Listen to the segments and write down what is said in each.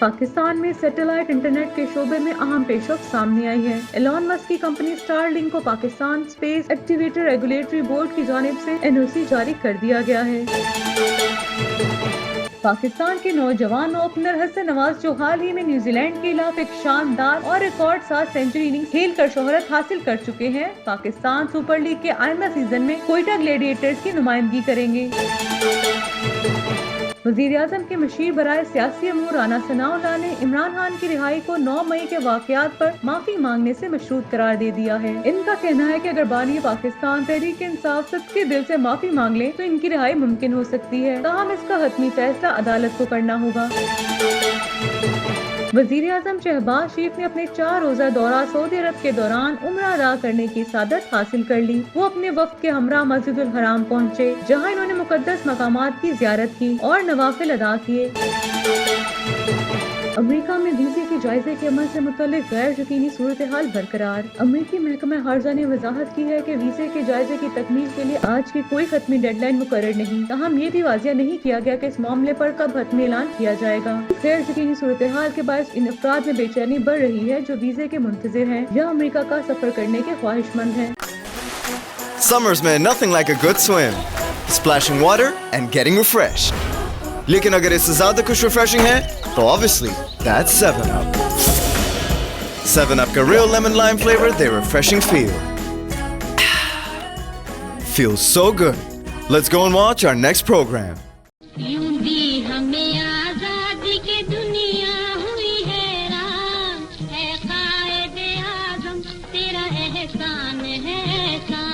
पाकिस्तान में satellite internet के शोबे में अहम पेशरफ्त सामने आई है। एलॉन मस्क की कंपनी स्टारलिंक को Pakistan space activator regulatory board की जानिब से एनओसी जारी कर दिया गया है। पाकिस्तान के नौजवान ओपनर हसन नवाज जो हाल ही में न्यूजीलैंड के खिलाफ एक शानदार और रिकॉर्ड 7 सेंचुरी इनिंग्स खेल कर शोहरत हासिल कर चुके हैं, पाकिस्तान सुपर लीग के आइंदा सीजन में कोयटा ग्लैडिएटर्स की नुमाइंदगी करेंगे। वज़ीर-ए-आज़म के मशीर बराए सियासी अमूर राना सनाउल्लाह ने इमरान खान की रिहाई को 9 मई के वाक़यात पर माफी मांगने से मशरूत करार दे दिया है। इनका कहना है कि अगर बानी पाकिस्तान तहरीक इंसाफ सबके दिल से माफी मांग ले तो इनकी रिहाई मुमकिन हो सकती है, ताहम इसका हतमी फैसला अदालत को करना होगा। वज़ीर-ए-आज़म शहबाज शरीफ ने अपने 4 रोज़ा दौरा सऊदी अरब के दौरान उम्रा अदा करने की सादत हासिल कर ली। वो अपने वफ़द के हमरा मस्जिदुल हराम पहुँचे, जहाँ इन्होंने मुक़द्दस मकामात की ज़ियारत की और नवाफिल अदा किए। अमेरिका में वीज़े के जायजे के अमल से मुतल्लिक गैर यकीनी सूरत हाल बरकरार। अमेरिकी महकमा खारजा ने वजाहत की है कि वीज़े के जायजे की तकमील के लिए आज की कोई खत्मी डेडलाइन मुकर्रर नहीं, ताहम ये भी वाज़िया नहीं किया गया कि इस मामले पर कब हतमी ऐलान किया जाएगा। गैर यकीनी सूरत हाल के बायस इन अफराद में बेचैनी बढ़ रही है जो वीज़े के मुंतज़िर हैं या अमेरिका का सफर करने के ख्वाहिशमंद हैं। Summers में nothing like a good swim, splashing water and getting refreshed. लेकिन अगर इससे ज़्यादा कुछ रिफ्रेशिंग है तो obviously that's 7up. 7up का real lemon lime flavor their refreshing feel. Feels so good. Let's go and watch our next program. यूं भी हमें आजादी की दुनिया हुई हैरान, है कायदे आज़म तेरा एहसान है एहसान।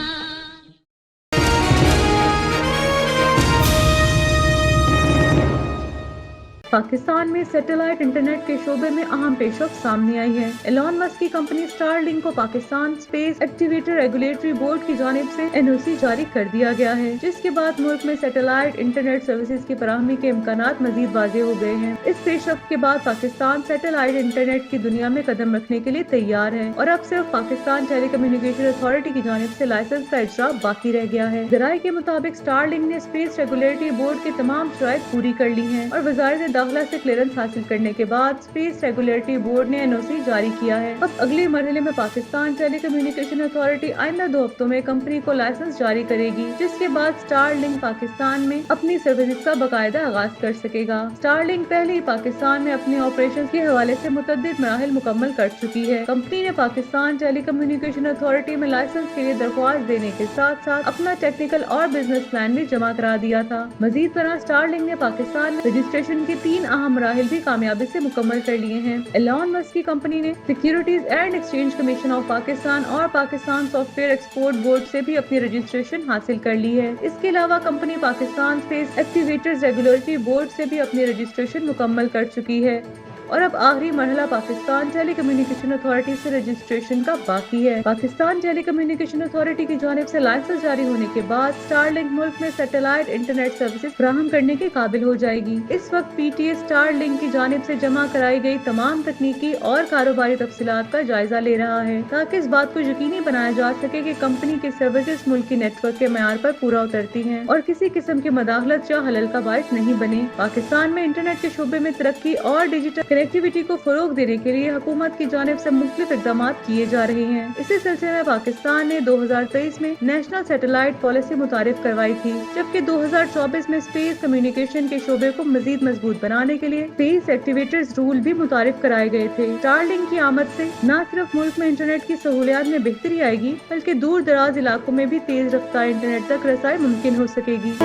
पाकिस्तान में सैटेलाइट इंटरनेट के शोबे में अहम पेशरफ्त सामने आई है। एलॉन मस्क की कंपनी स्टारलिंक को Pakistan space activator regulatory board की जानिब से एनओसी जारी कर दिया गया है, जिसके बाद मुल्क में सैटेलाइट इंटरनेट सर्विसेज की फराहमी के इम्कानात मजीद वाज़े हो गए हैं। इस पेशरफ्त के बाद पाकिस्तान सैटेलाइट इंटरनेट की दुनिया में कदम रखने के लिए तैयार है और अब सिर्फ पाकिस्तान टेलीकम्युनिकेशन अथॉरिटी की जानिब से लाइसेंस का इजरा बाकी रह गया है। ज़राए के मुताबिक स्टारलिंक ने स्पेस रेगुलेटरी बोर्ड की तमाम शराइत पूरी कर ली हैं और वज़ारत दाखिला से क्लियरेंस हासिल करने के बाद स्पेस रेगुलेटरी बोर्ड ने एनओसी जारी किया है। अब अगले मरहले में पाकिस्तान टेलीकम्युनिकेशन अथॉरिटी आइंदा 2 हफ्तों में कंपनी को लाइसेंस जारी करेगी, जिसके बाद स्टारलिंक पाकिस्तान में अपनी सर्विसेज का बाकायदा आगाज कर सकेगा। स्टारलिंक पहले ही पाकिस्तान में अपने ऑपरेशन के हवाले से मुतअद्दिद मराहिल मुकम्मल कर चुकी है। कंपनी ने पाकिस्तान टेलीकम्युनिकेशन अथॉरिटी में लाइसेंस के लिए दरख्वास्त देने के साथ साथ अपना टेक्निकल और बिजनेस प्लान भी जमा करा दिया था। मजीद तरह स्टारलिंक ने पाकिस्तान में रजिस्ट्रेशन के 3 अहम मराहिल भी कामयाबी से मुकम्मल कर लिए हैं। एलॉन मस्क की कंपनी ने securities and exchange commission of Pakistan और पाकिस्तान सॉफ्टवेयर एक्सपोर्ट बोर्ड से भी अपनी रजिस्ट्रेशन हासिल कर ली है। इसके अलावा company Pakistan space activators regulatory board से भी अपनी रजिस्ट्रेशन मुकम्मल कर चुकी है और अब आखिरी मरहला पाकिस्तान टेलीकम्युनिकेशन अथॉरिटी से रजिस्ट्रेशन का बाकी है। पाकिस्तान टेलीकम्युनिकेशन अथॉरिटी की जानिब से लाइसेंस जारी होने के बाद स्टारलिंक मुल्क में सैटेलाइट इंटरनेट सर्विसेज फराहम करने के काबिल हो जाएगी। इस वक्त पीटीए स्टारलिंक की जानिब से जमा कराई गई तमाम तकनीकी और कारोबारी तफसीलात का जायजा ले रहा है, ताकि इस बात को यकीनी बनाया जा सके कि कंपनी की सर्विसेज मुल्क की नेटवर्क के मयार पर पूरा उतरती हैं और किसी किस्म की मदाखलत या हलल का बायस नहीं बने। पाकिस्तान में इंटरनेट के शोबे में तरक्की और डिजिटल कनेक्टिविटी को फरोग देने के लिए हुकूमत की जानिब से मुख्तलिफ इक़दाम किए जा रहे हैं। इसी सिलसिले में पाकिस्तान ने 2023 में नेशनल सैटेलाइट पॉलिसी मुतारिफ करवाई थी, जबकि 2024 में स्पेस कम्युनिकेशन के शोबे को मजीद मजबूत बनाने के लिए स्पेस एक्टिवेटर्स रूल भी मुतारिफ कराए गए थे। स्टारलिंक की आमद से न सिर्फ मुल्क में इंटरनेट की सहूलियात में बेहतरी आएगी, बल्कि दूर दराज इलाकों में भी तेज रफ्तार इंटरनेट तक रसाई मुमकिन हो सकेगी।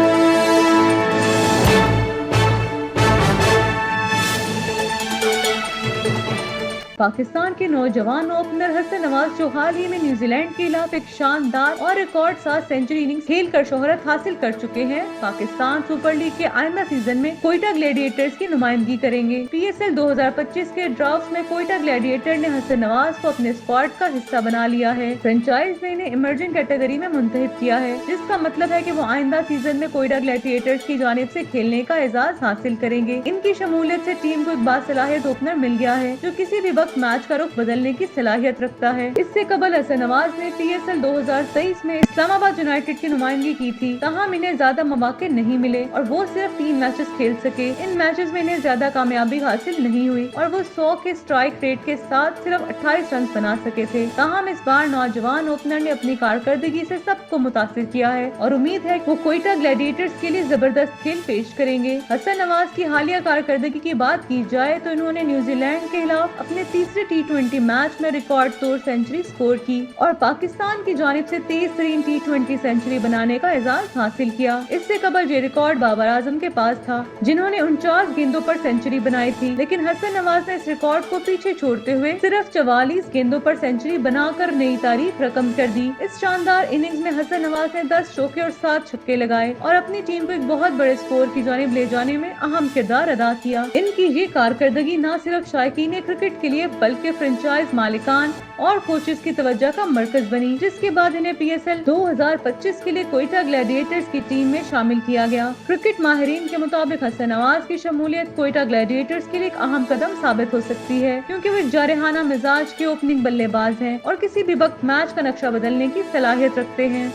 पाकिस्तान के नौजवान ओपनर हसन नवाज जो हाल ही में न्यूजीलैंड के खिलाफ एक शानदार और रिकॉर्ड 7 सेंचुरी इनिंग्स खेल कर शोहरत हासिल कर चुके हैं, पाकिस्तान सुपर लीग के आइंदा सीजन में कोयटा ग्लैडिएटर्स की नुमाइंदगी करेंगे। पीएसएल 2025 के ड्राफ्ट में कोयटा ग्लैडिएटर ने हसन नवाज को अपने स्क्वाड का हिस्सा बना लिया है। फ्रेंचाइज ने इन्हें इमर्जिंग कैटेगरी में मुंतखब किया है, जिसका मतलब है कि वो आइंदा सीजन में कोयटा ग्लैडिएटर्स की जानिब से खेलने का एजाज हासिल करेंगे। इनकी शमूलियत से टीम को एक बासलाहियत ओपनर मिल गया है, जो किसी भी वक्त वक्त मैच का रुख बदलने की सलाहियत रखता है। इससे कबल हसन नवाज ने PSL 2023 में इस्लामाबाद यूनाइटेड की नुमाइंदगी की थी, ताहम इन्हें ज्यादा मौके नहीं मिले और वो सिर्फ 3 मैचेस खेल सके। इन मैचेस में इन्हें ज्यादा कामयाबी हासिल नहीं हुई और वो 100 के स्ट्राइक रेट के साथ सिर्फ 28 रन बना सके थे। ताहम इस बार नौजवान ओपनर ने अपनी कारकर्दगी से सबको मुतासिर किया है और उम्मीद है वो कोयटा ग्लैडिएटर्स के लिए जबरदस्त खेल पेश करेंगे। हसन नवाज की हालिया कारकर्दगी की बात की जाए तो इन्होंने न्यूजीलैंड के खिलाफ अपने तीसरे T20 मैच में रिकॉर्ड तोड़ सेंचुरी स्कोर की और पाकिस्तान की जानिब से 23 तरीन T20 सेंचुरी बनाने का एजाज हासिल किया। इससे कबल ये रिकॉर्ड बाबर आजम के पास था, जिन्होंने 49 गेंदों पर सेंचुरी बनाई थी, लेकिन हसन नवाज ने इस रिकॉर्ड को पीछे छोड़ते हुए सिर्फ 44 गेंदों पर सेंचुरी बनाकर नई तारीख रकम कर दी। इस शानदार इनिंग्स में हसन नवाज ने 10 चौके और 7 छक्के लगाए और अपनी टीम को एक बहुत बड़े स्कोर की जानिब ले जाने में अहम किरदार अदा किया। इनकी ये कारकर्दगी न सिर्फ शायकीन क्रिकेट के लिए बल्कि फ्रेंचाइज मालिकान और कोचेस की तवज्जो का मरकज बनी, जिसके बाद इन्हें PSL 2025 के लिए कोयटा ग्लैडिएटर्स की टीम में शामिल किया गया। क्रिकेट माहिरीन के मुताबिक हसन नवाज की शमूलियत कोयटा ग्लैडिएटर्स के लिए एक अहम कदम साबित हो सकती है, क्योंकि वो एक जारहाना मिजाज के ओपनिंग बल्लेबाज हैं और किसी भी वक्त मैच का नक्शा बदलने की सलाहियत रखते हैं।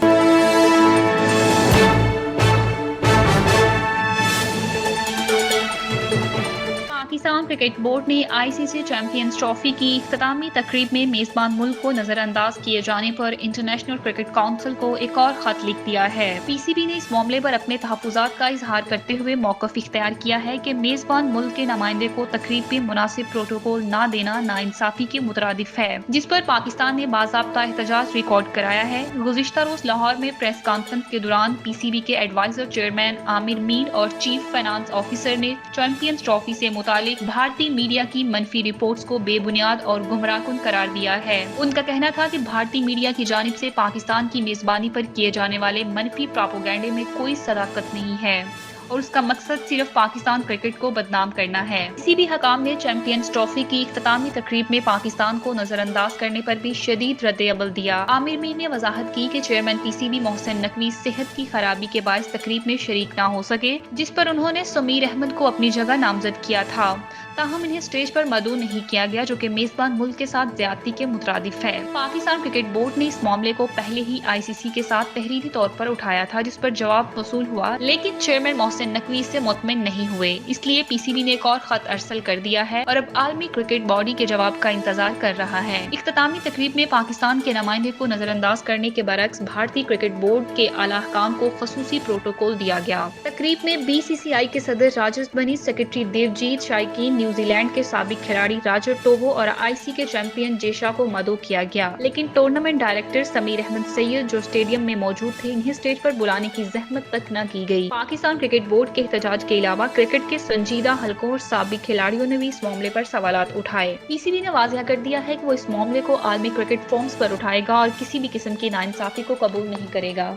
पाकिस्तान क्रिकेट बोर्ड ने ICC चैंपियंस ट्रॉफी की इख्तितामी तकरीब में मेजबान मुल्क को नजरअंदाज किए जाने पर इंटरनेशनल क्रिकेट काउंसिल को एक और खत लिख दिया है। PCB ने इस मामले पर अपने तहफ्फुज़ात का इजहार करते हुए मौक़िफ़ इख्तियार किया है कि मेजबान मुल्क के नुमाइंदे को तकरीब में मुनासिब प्रोटोकॉल न देना नाइंसाफी के मुतरादिफ है, जिस पर पाकिस्तान ने बाज़ाब्ता एहतजाज रिकॉर्ड कराया है। गुज़िश्ता रोज लाहौर में प्रेस कॉन्फ्रेंस के दौरान PCB के एडवाइजर चेयरमैन आमिर मीर और चीफ फाइनेंस ऑफिसर ने चैंपियंस ट्रॉफी से मुतालिक भारतीय मीडिया की मनफी रिपोर्ट्स को बेबुनियाद और गुमराहकुन करार दिया है। उनका कहना था कि भारतीय मीडिया की जानिब से पाकिस्तान की मेजबानी पर किए जाने वाले मनफी प्रोपेगेंडे में कोई सदाकत नहीं है और उसका मकसद सिर्फ पाकिस्तान क्रिकेट को बदनाम करना है। किसी भी हकाम ने चैंपियंस ट्रॉफी की इख्तितामी तकरीब में पाकिस्तान को नजरअंदाज करने पर भी शदीद रद्द-ए-अमल दिया। आमिर मीर ने वजाहत की कि चेयरमैन PCB मोहसिन नकवी सेहत की खराबी के बायस तकरीब में शरीक न हो सके, जिस पर उन्होंने समीर अहमद को अपनी जगह नामजद किया था, ताहम इन्हें स्टेज पर मदऊ नहीं किया गया, जो कि मेजबान मुल्क के साथ ज्यादती के मुतरादिफ है। पाकिस्तान क्रिकेट बोर्ड ने इस मामले को पहले ही ICC के साथ तहरीरी तौर पर उठाया था, जिस पर जवाब वसूल हुआ, लेकिन चेयरमैन मोहसिन नकवी इससे मुतमिन नहीं हुए। इसलिए PCB ने एक और खत अरसल कर दिया है और अब आलमी क्रिकेट बॉडी के जवाब का इंतजार कर रहा है। इख्तितामी तकरीब में पाकिस्तान के नुमाइंदे को नजरअंदाज करने के बरक्स भारतीय क्रिकेट बोर्ड के आला हुकाम को खसूसी प्रोटोकॉल दिया गया। तकरीब में BCCI के सदर राजस बनी, सेक्रेटरी देवजीत शाइकीन, न्यूजीलैंड के साबिक खिलाड़ी राजर टोवो और IC के चैंपियन जेशा को मदऊ किया गया, लेकिन टूर्नामेंट डायरेक्टर समीर अहमद सैयद जो स्टेडियम में मौजूद थे, इन्हें स्टेज पर बुलाने की जहमत तक न की गई। पाकिस्तान क्रिकेट बोर्ड के एहतजाज के अलावा क्रिकेट के संजीदा हलकों और साबिक खिलाड़ियों ने भी इस मामले पर सवालात उठाए। PCB ने वाज़ेह कर दिया है कि वो इस मामले को आलमी क्रिकेट फोरम्स पर उठाएगा और किसी भी किस्म की नाइंसाफी को कबूल नहीं करेगा।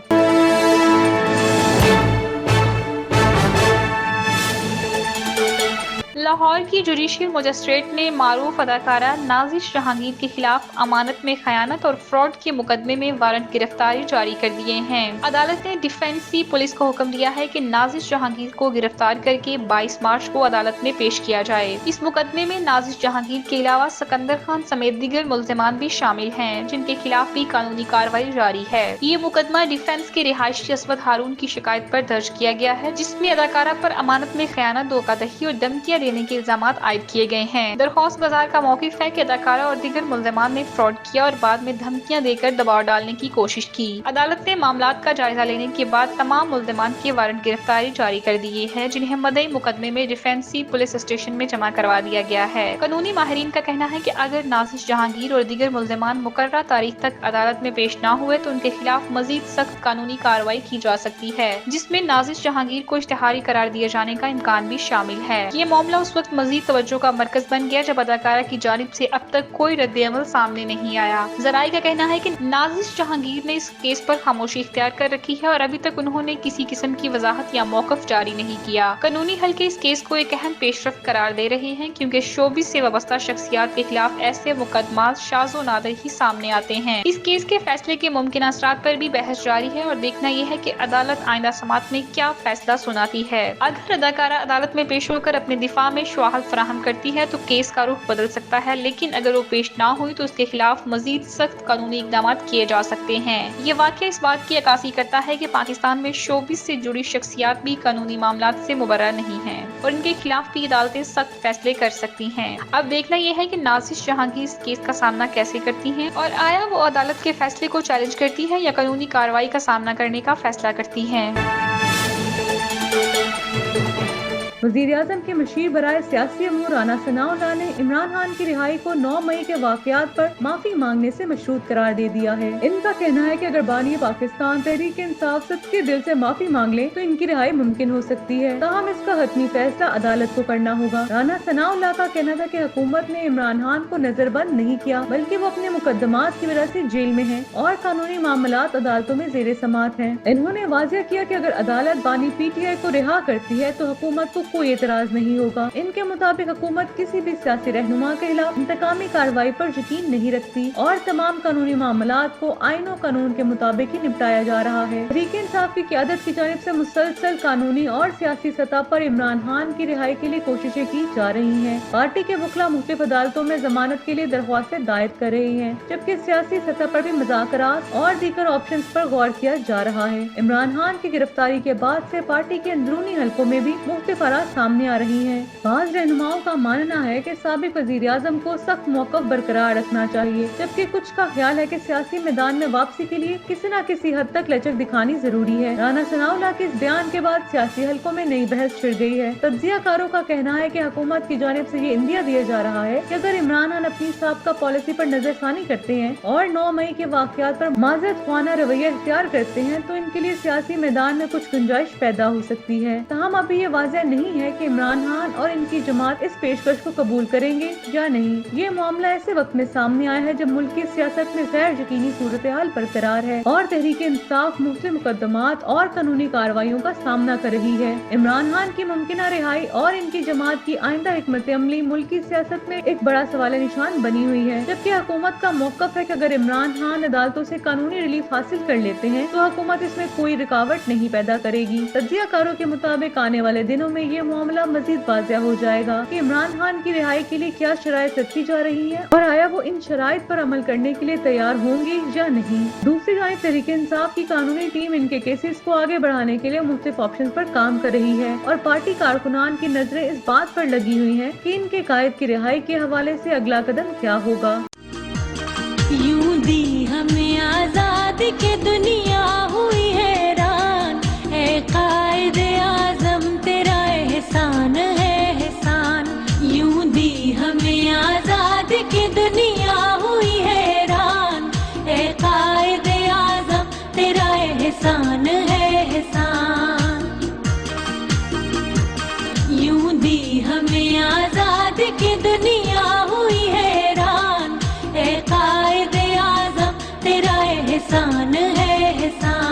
लाहौर की जुडिशियल मजिस्ट्रेट ने मारूफ अदाकारा नाजिश जहांगीर के खिलाफ अमानत में खयानत और फ्रॉड के मुकदमे में वारंट गिरफ्तारी जारी कर दिए हैं। अदालत ने डिफेंसी पुलिस को हुक्म दिया है कि नाजिश जहांगीर को गिरफ्तार करके 22 मार्च को अदालत में पेश किया जाए। इस मुकदमे में नाजिश जहांगीर के अलावा सिकंदर खान समेत दीगर मुल्जिमान भी शामिल हैं, जिनके खिलाफ भी कानूनी कार्रवाई जारी है। ये मुकदमा डिफेंस के रिहायशी असवद हारून की शिकायत पर दर्ज किया गया है, जिसमें अदाकारा पर अमानत में खयानत, धोखाधड़ी और धमकियां देने के इल्जामात आयद किए गए हैं। दरख्वास्त गुजार का मौकिफ है कि अदाकारा और दीगर मुल्जिमान ने फ्रॉड किया और बाद में धमकियां देकर दबाव डालने की कोशिश की। अदालत ने मामलात का जायजा लेने के बाद तमाम मुल्जिमान के वारंट गिरफ्तारी जारी कर दिए हैं, जिन्हें मदई मुकदमे में डिफेंसी पुलिस स्टेशन में जमा करवा दिया गया है। कानूनी माहिरीन का कहना है कि अगर नाजिश जहांगीर और दीगर मुल्जिमान मुकर्रर तारीख तक अदालत में पेश न हुए तो उनके खिलाफ मजीद सख्त कानूनी कार्रवाई की जा सकती है, जिसमें नाजिश जहांगीर को इश्तिहारी करार दिए जाने का इम्कान भी शामिल है। ये मामला उस वक्त मजीद तवज्जो का मरकज बन गया जब अदाकारा की जानिब से अब तक कोई रद्द-ए-अमल सामने नहीं आया। जराए का कहना है कि नाजिश जहांगीर ने इस केस पर खामोशी इख्तियार कर रखी है और अभी तक उन्होंने किसी किस्म की वजाहत या मौकफ जारी नहीं किया। कानूनी हल्के इस केस को एक अहम पेशरफ्त करार दे रहे हैं, क्योंकि शोबिस से वाबस्ता शख्सियात के खिलाफ ऐसे मुकदमात शाज़ो नादिर ही सामने आते हैं। इस केस के फैसले के मुमकिन असरात पर भी बहस जारी है और देखना यह है कि अदालत आइंदा समात में क्या फैसला सुनाती है। अगर अदाकारा अदालत में पेश होकर अपने दिफा में शवाहद फराहम करती है तो केस का रुख बदल सकता है, लेकिन अगर वो पेश ना हुई तो उसके खिलाफ मजीद सख्त कानूनी इकदाम किए जा सकते हैं। ये वाक़या इस बात की अक्कासी करता है कि पाकिस्तान में शोबिस से जुड़ी शख्सियात भी कानूनी मामलात से मुबर्रा नहीं हैं और इनके खिलाफ भी अदालतें सख्त फैसले कर सकती हैं। अब देखना यह है कि नाज़िश जहांगीर इस केस का सामना कैसे करती हैं और आया वो अदालत के फैसले को चैलेंज करती है या कानूनी कार्रवाई का सामना करने का फैसला करती है। वज़ीर-ए-आज़म के मशीर बराए सियासी अमूर राना सनाउल्लाह ने इमरान खान की रिहाई को 9 मई के वाक़यात पर माफी मांगने से मशरूत करार दे दिया है। इनका कहना है कि अगर बानी पाकिस्तान तहरीक इंसाफ सच्चे दिल से माफी मांग ले तो इनकी रिहाई मुमकिन हो सकती है, ताहम इसका हतमी फैसला अदालत को करना होगा। राना सनाउल्लाह का कहना था कि हुकूमत ने इमरान खान को नजरबंद नहीं किया, बल्कि वो अपने मुकदमात की वजह से जेल में है और कानूनी मामलात अदालतों में जेर समात है। इन्होंने वाज़ेह किया कि अगर अदालत बानी PTI को रिहा करती है तो हुकूमत को कोई एतराज नहीं होगा। इनके मुताबिक हुकूमत किसी भी सियासी रहनुमा के खिलाफ इंतकामी कार्रवाई पर यकीन नहीं रखती और तमाम कानूनी मामलात को आईन और कानून के मुताबिक ही निपटाया जा रहा है। तहरीक इंसाफ की क़यादत की जानिब से मुसलसल कानूनी और सियासी सतह पर इमरान खान की रिहाई के लिए कोशिशें की जा रही हैं। पार्टी के वकला मुख्तलिफ अदालतों में जमानत के लिए दरख्वास्तें दायर कर रहे हैं, जबकि सियासी सतह पर भी मुज़ाकरात और दीगर ऑप्शन पर गौर किया जा रहा है। इमरान खान की गिरफ्तारी के बाद से पार्टी के अंदरूनी हलकों में भी मुख्तलिफ आराज़ सामने आ रही हैं। बाज़ रहनुमाओं का मानना है कि साबिक वज़ीर-ए-आज़म को सख्त मौक़िफ़ बरकरार रखना चाहिए, जबकि कुछ का ख्याल है कि सियासी मैदान में वापसी के लिए किसी न किसी हद तक लचक दिखानी जरूरी है। राना सनाउल्लाह के इस बयान के बाद सियासी हलकों में नई बहस छिड़ गई है। तज्ज़ियाकारों का कहना है कि हुकूमत की जानिब से ये इंदिया दिया जा रहा है कि अगर इमरान खान अपनी साबिक़ा पॉलिसी पर नजरसानी करते हैं और 9 मई के वाक़यात पर माज़रत ख्वाना रवैया इख्तियार करते हैं तो इनके लिए सियासी मैदान में कुछ गुंजाइश पैदा हो सकती है। ताहम अभी ये वाज़ेह नहीं है कि इमरान खान और इनकी जमात इस पेशकश को कबूल करेंगे या नहीं। ये मामला ऐसे वक्त में सामने आया है जब मुल्क की सियासत में गैर यकीनी सूरत हाल बरकरार है और तहरीक इंसाफ मुख्तलिफ मुकदमात और कानूनी कार्रवाइयों का सामना कर रही है। इमरान खान की मुमकिन रिहाई और इनकी जमात की आइंदा हिकमत अमली मुल्क की सियासत में एक बड़ा सवाल निशान बनी हुई है, जबकि हुकूमत का मौक़िफ़ है कि अगर इमरान खान अदालतों से कानूनी रिलीफ हासिल कर लेते हैं तो हुकूमत इसमें कोई रुकावट नहीं पैदा करेगी। तज्ज़ियाकारों के मुताबिक आने वाले दिनों में ये मामला मजीद वाज़ेह हो जाएगा कि इमरान खान की रिहाई के लिए क्या शराइत रखी जा रही है और आया वो इन शराइत पर अमल करने के लिए तैयार होंगे या नहीं। दूसरी जानिब तहरीक इंसाफ की कानूनी टीम इनके केसेस को आगे बढ़ाने के लिए मुख्तलिफ ऑप्शन पर काम कर रही है और पार्टी कारकुनान की नजरें इस बात पर लगी हुई हैं कि इनके कायद की रिहाई के हवाले से अगला कदम क्या होगा। यूं दी हमें आजादी के दुनिया हुई हैरान, है कायद आज़म तेरा एहसान है एहसान। यूं दी हमें आजादी की दुनिया हुई हैरान, है कायद आज़म तेरा एहसान है एहसान। यूं दी हमें आजादी की दुनिया हुई हैरान, है कायद आज़म तेरा एहसान है एहसान।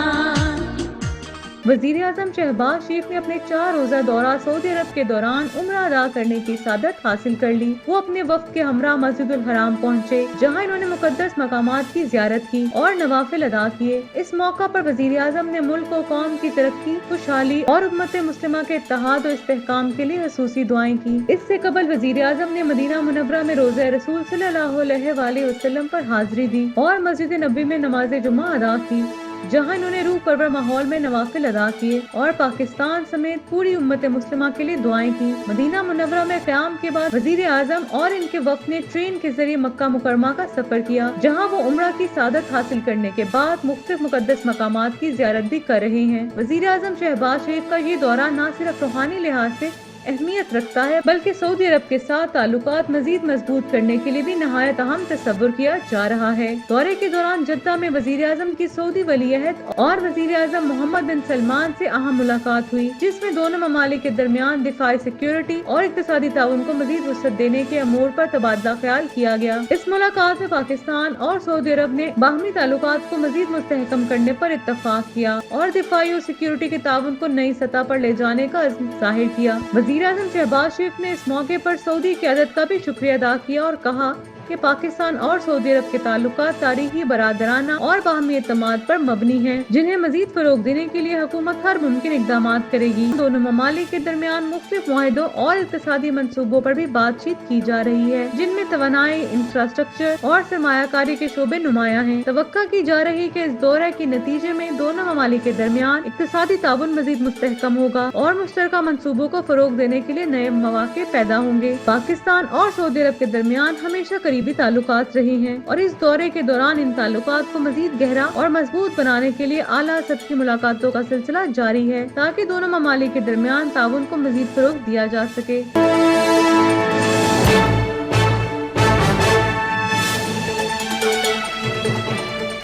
वज़ीर आज़म शहबाज शरीफ ने अपने 4 रोज़ा दौरा सऊदी अरब के दौरान उम्रा अदा करने की सादत हासिल कर ली। वो अपने वफ़द के हमरा मस्जिदुल हराम पहुँचे, जहाँ इन्होंने मुकद्दस मकामात की ज़ियारत की और नवाफिल अदा किए। इस मौका पर वज़ीर आज़म ने मुल्क और कौम की तरक्की, खुशहाली और उम्मत मुस्लिमा के इत्तेहाद और इस्तेहकाम के लिए खसूसी दुआएं की। इससे कबल वज़ीर आज़म ने मदीना मुनव्वरा में रोज़े रसूल सल्लल्लाहु अलैहि वसल्लम पर हाज़िरी दी और मस्जिद नबी में नमाज जुमा अदा की, जहां इन्होंने रूह परवर माहौल में नवाफिल अदा किए और पाकिस्तान समेत पूरी उम्मत मुस्लिमा के लिए दुआएं की। मदीना मुनव्वरा में क़याम के बाद वज़ीर आज़म और इनके वफ़द ने ट्रेन के जरिए मक्का मुकरमा का सफर किया, जहां वो उम्रा की सादत हासिल करने के बाद मुख्तलिफ मुकद्दस मकामात की ज़ियारत भी कर रहे हैं। वज़ीर आज़म शहबाज शरीफ का ये दौरा न सिर्फ रूहानी लिहाज से अहमियत रखता है, बल्कि सऊदी अरब के साथ ताल्लुकात मजीद मजबूत करने के लिए भी नहायत अहम तस्वुर किया जा रहा है। दौरे के दौरान जद्दा में वज़ीर आज़म की सऊदी वलीअहद और वज़ीर आज़म मोहम्मद बिन सलमान से अहम मुलाकात हुई, जिसमें दोनों ममालिक के दरमियान दिफाई, सिक्योरिटी और इक़्तिसादी ताउन को मजीद वसअत देने के अमूर पर तबादला ख्याल किया गया। इस मुलाकात में पाकिस्तान और सऊदी अरब ने बाहमी ताल्लुकात को मजीद मुस्तहकम करने पर इत्तफाक किया और दिफाई और सिक्योरिटी के ताउन को नई सतह पर ले जाने का अज़्म जाहिर किया। वज़ीर आज़म शहबाज शरीफ ने इस मौके पर सऊदी क़यादत का भी शुक्रिया अदा किया और कहा कि पाकिस्तान और सऊदी अरब के ताल्लुकात तारीखी, बरादराना और बाहमी एतमाद पर मबनी हैं, जिन्हें मजीद फरोग देने के लिए हुकूमत हर मुमकिन इकदाम करेगी। दोनों ममालिक के दरमियान मुख्तलिफ मुआहिदों और इक़्तिसादी मंसूबों पर भी बातचीत की जा रही है, जिनमें तवानाई, इंफ्रास्ट्रक्चर और सरमायाकारी के शोबे नुमाया हैं। तवक्का की जा रही है कि इस दौरे के नतीजे में दोनों ममालिक के दरमियान इक़्तिसादी ताउन मजीद मुस्तहकम होगा और मुश्तरका मंसूबों को फरोग देने के लिए नए मौके पैदा होंगे। पाकिस्तान और सऊदी अरब के दरमियान हमेशा करीबी ताल्लुकात रहे हैं और इस दौरे के दौरान इन ताल्लुकात को मजीद गहरा और मजबूत बनाने के लिए आला सतही मुलाकातों का सिलसिला जारी है, ताकि दोनों ममालिक के दरमियान ताउन को मजीद फरोग दिया जा सके।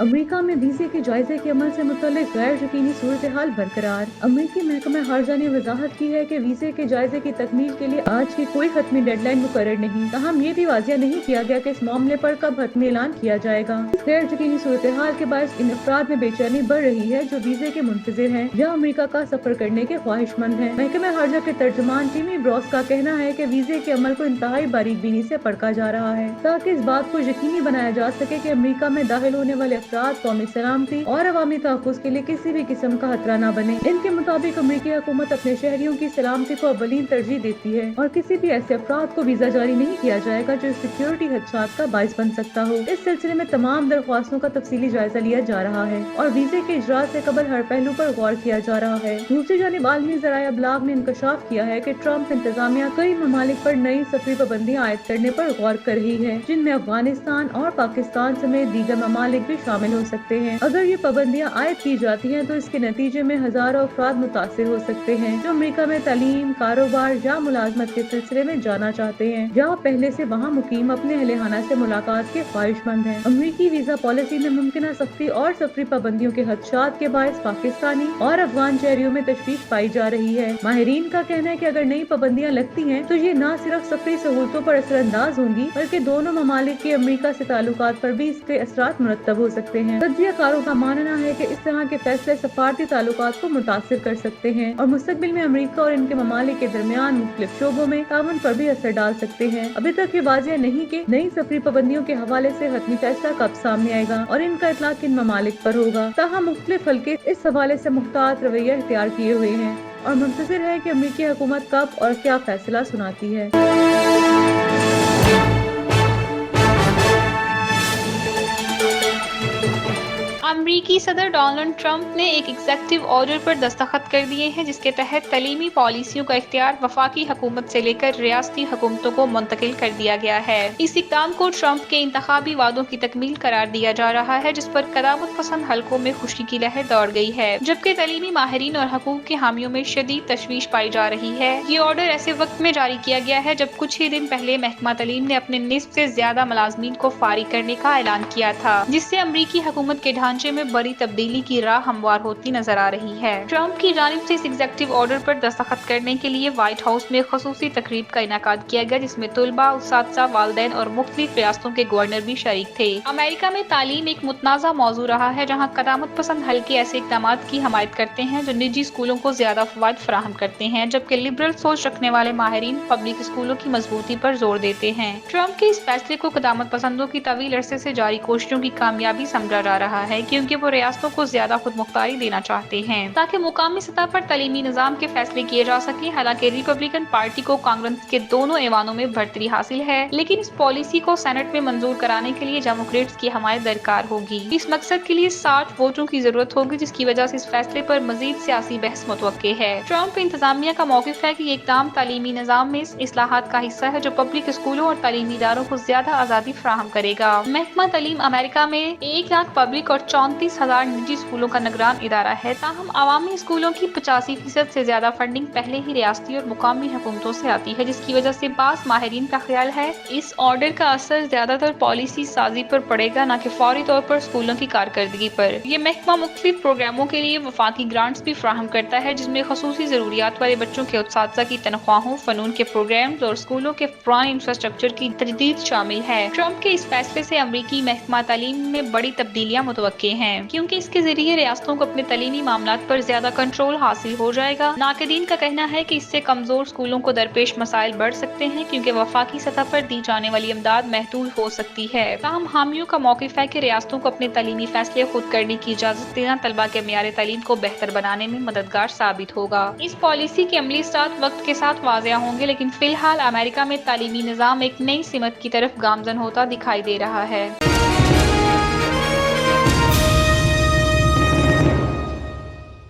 अमेरिका में वीजे के जायजे के अमल से मुतल्लिक गैर यकीनी सूरत हाल बरकरार। अमेरिकी महकमा खारजा ने वजाहत की है कि वीजे के जायजे की तकमील के लिए आज की कोई हतमी डेडलाइन मुकर्रर नहीं। ताहम ये भी वाजिया नहीं किया गया कि इस मामले पर कब हतमी ऐलान किया जाएगा। इस गैर यकीनी सूरत हाल के बायस इन अफराद में बेचैनी बढ़ रही है जो वीजे के मुंतजिर हैं या अमेरिका का सफर करने के ख्वाहिशमंद हैं। महकमा खारजा के तर्जुमान टिमी ब्रॉस का कहना है कि वीजे के अमल को इंतहाई बारीक बीनी से परखा जा रहा है, ताकि इस बात को यकीनी बनाया जा सके कि अमेरिका में दाखिल होने वाले कौमी सलामती और अवामी तहफ़्फ़ुज़ के लिए किसी भी किस्म का खतरा न बने। इनके मुताबिक अमेरिकी हुकूमत अपने शहरियों की सलामती को अव्वलीन तरजीह देती है और किसी भी ऐसे अफराद को वीजा जारी नहीं किया जाएगा जो सिक्योरिटी खदशात का बाइस बन सकता हो। इस सिलसिले में तमाम दरख्वास्तों का तफसीली जायजा लिया जा रहा है और वीजे के इजरा से कबल हर पहलू पर गौर किया जा रहा है। दूसरी जानिब आलमी ज़राए अबलाग ने इंकशाफ किया है कि ट्रंप इंतजामिया कई ममालिक पर नई सफरी पाबंदियां आयद करने पर गौर कर रही है, जिनमें अफगानिस्तान और पाकिस्तान समेत दीगर ममालिक भी शामिल हो सकते हैं। अगर ये पाबंदियां आयद की जाती हैं तो इसके नतीजे में हजारों अफराद मुतासिर हो सकते हैं जो अमेरिका में तालीम, कारोबार या मुलाजमत के सिलसिले में जाना चाहते हैं या पहले से वहाँ मुकीम अपने अहले खाना से मुलाकात के ख्वाहिशमंद हैं। अमेरिकी वीजा पॉलिसी में मुमकिन सख्ती और सफरी पाबंदियों के खदशात के बायस पाकिस्तानी और अफगान शहरियों में तशवीश पाई जा रही है। माहिरीन का कहना है कि अगर नई पाबंदियां लगती हैं तो ये न सिर्फ सफरी सहूलतों पर असरअंदाज होंगी बल्कि दोनों ममालिक के अमेरिका से ताल्लुकात पर भी इसके असरात मुरतब हो सकते हैं। तज्जियाकारों का मानना है कि इस तरह के फैसले सफारती ताल्लुकात को मुतासिर कर सकते हैं और मुस्तकबिल में अमेरिका और इनके ममालिक के दरमियान मुख्तलिफ शोबों में ताउन पर भी असर डाल सकते हैं। अभी तक ये वाज़ेह नहीं कि नई सफरी पाबंदियों के हवाले से हतमी फैसला कब सामने आएगा और इनका इतलाक किन ममालिक पर होगा। ताहम मुख्तलिफ हल्के इस हवाले से मुख्तात रवैया इख्तियार किए हुए हैं और मुंतज़िर है कि अमेरिकी हुकूमत कब और क्या फैसला सुनाती है। अमरीकी सदर डोनाल्ड ट्रंप ने एक एग्जीक्यूटिव ऑर्डर पर दस्तखत कर दिए हैं जिसके तहत तलीमी पॉलिसियों का इख्तियार वफाकी हुकूमत से लेकर रियासती हुकूमतों को मुंतकिल कर दिया गया है। इस इक़दाम को ट्रंप के इंतखाबी वादों की तकमील करार दिया जा रहा है, जिस पर क़दामत पसंद हलकों में खुशी की लहर दौड़ गई है, जबकि तलीमी माहिरीन और हकूक़ के हामियों में शदीद तशवीश पाई जा रही है। ये ऑर्डर ऐसे वक्त में जारी किया गया है जब कुछ ही दिन पहले महकमा तालीम ने अपने निस्फ से ज्यादा मुलाजमीन को फारिग करने का ऐलान किया था, जिससे अमरीकी हुकूमत के ढांचे में बड़ी तब्दीली की राह हमवार होती नजर आ रही है। ट्रंप की जानिब से इस एग्जीक्यूटिव ऑर्डर पर दस्तखत करने के लिए व्हाइट हाउस में खसूसी तकरीब का इनेकाद किया गया, जिसमें तुलबा, उस्ताद, वालिदैन और मुख्तलिफ रियासतों के गवर्नर भी शरीक थे। अमेरिका में तालीम एक मुतनाज़ा मौजू रहा है, जहाँ क़दामत पसंद हल्के ऐसे इक़दाम की हमायत करते हैं जो निजी स्कूलों को ज्यादा फवायद फराहम करते हैं, जबकि लिबरल सोच रखने वाले माहिरीन पब्लिक स्कूलों की मजबूती पर जोर देते हैं। ट्रंप के इस फैसले को क़दामत पसंदों की तवील अरसे से जारी कोशिशों की कामयाबी समझा जा रहा है, क्योंकि वो रियासतों को ज्यादा खुद मुख्तारी देना चाहते हैं ताकि मुकामी सतह पर तलीमी निजाम के फैसले किए जा सके। हालांकि रिपब्लिकन पार्टी को कांग्रेस के दोनों ऐवानों में बढ़तरी हासिल है, लेकिन इस पॉलिसी को सेनेट में मंजूर कराने के लिए डेमोक्रेट्स की हमायत दरकार होगी। इस मकसद के लिए 60 वोटों की जरूरत होगी, जिसकी वजह से इस फैसले पर मजीद सियासी बहस मुतवक्के है। ट्रंप इंतजामिया का मौक़िफ़ है कि ये इक़दाम तालीमी निजाम में इस्लाहात का हिस्सा है जो पब्लिक स्कूलों और तालीमी इदारों को ज्यादा आज़ादी फराहम करेगा। महकमा तालीम अमेरिका में 1 लाख पब्लिक और 34,000 निजी स्कूलों का निगरान इदारा है। ताहम अवामी स्कूलों की 85% से ज्यादा फंडिंग पहले ही रियासती और मुकामी हुकूमतों से आती है, जिसकी वजह से बास माहिरीन का ख्याल है इस ऑर्डर का असर ज्यादातर पॉलिसी साजी पर पड़ेगा, न कि फौरी तौर पर स्कूलों की कारकर्दगी पर। ये महकमा मुख्तलिफ प्रोग्रामों के लिए वफाकी ग्रांट्स भी फराहम करता है, जिसमें खसूसी जरूरियात वाले बच्चों के उस्ताद की तनख्वाहों, फनून के प्रोग्राम और स्कूलों के पुराने इंफ्रास्ट्रक्चर की तजदीद शामिल है। ट्रंप के इस फैसले से अमरीकी महकमा तालीम में बड़ी तब्दीलियां मुतवक्के हैं, क्योंकि इसके जरिए रियासतों को अपने तलीमी मामलात पर ज्यादा कंट्रोल हासिल हो जाएगा। नाक़दीन का कहना है कि इससे कमजोर स्कूलों को दरपेश मसाइल बढ़ सकते हैं, क्योंकि वफाकी सतह पर दी जाने वाली इमदाद महदूद हो सकती है। ताहम हामियों का मौक़िफ़ है कि रियासतों को अपने तलीमी फैसले खुद करने की इजाजत देना तलबा के मियार तालीम को बेहतर बनाने में मददगार साबित होगा। इस पॉलिसी के अमली स्टार्ट वक्त के साथ वाज़िया होंगे, लेकिन फिलहाल अमेरिका में तालीमी निज़ाम एक नई सिमत की तरफ गामजन होता दिखाई दे रहा है।